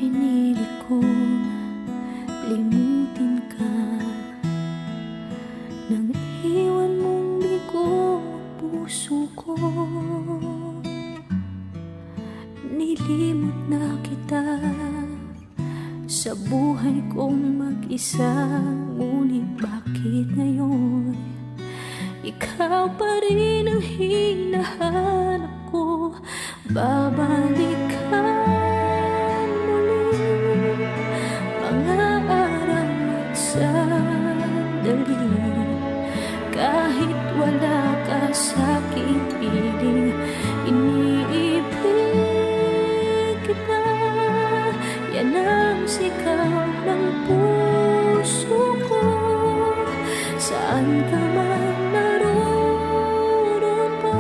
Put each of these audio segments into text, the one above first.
Pinilit kong limutin ka nang iwan mong bigo puso ko. Nilimot na kita sa buhay kong mag-isa, ngunit bakit ngayon ikaw pa rin ang hinahanap ko? Babalikan muli mga araw at sandali, kahit wala ka sa'king piling. Iniibig kita, yan ang sigaw ng puso ko. Saan ka man naroon pa,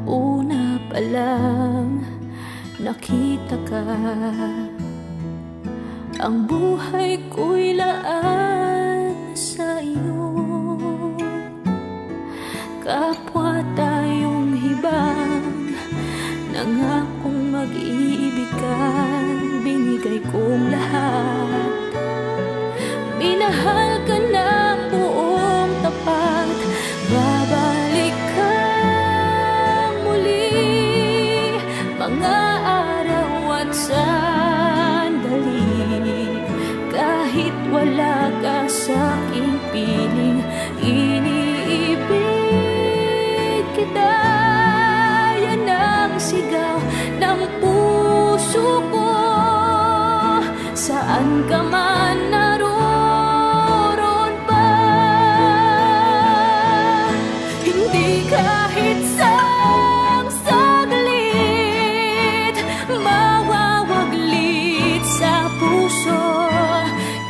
una pa lang nakita ka, ang buhay ko'y laan sa iyo. Kapwa tayong hibang, nangakong mag-iibigan, binigay kong lahat. Minahal ka ng buong tapat, babalik ka muli mga araw at sandali, kahit wala ka sa'king piling. Iniibig kita, yan ang sigaw ng puso ko. Saan ka man naroon pa, hindi kahit sang saglit mawawaglit sa puso,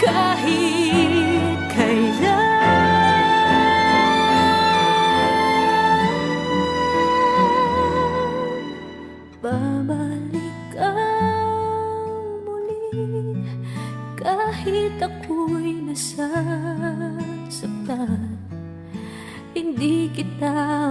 kahit kailan. Babalik ka muli, kahit ako'y nasasaktan. Hindi kita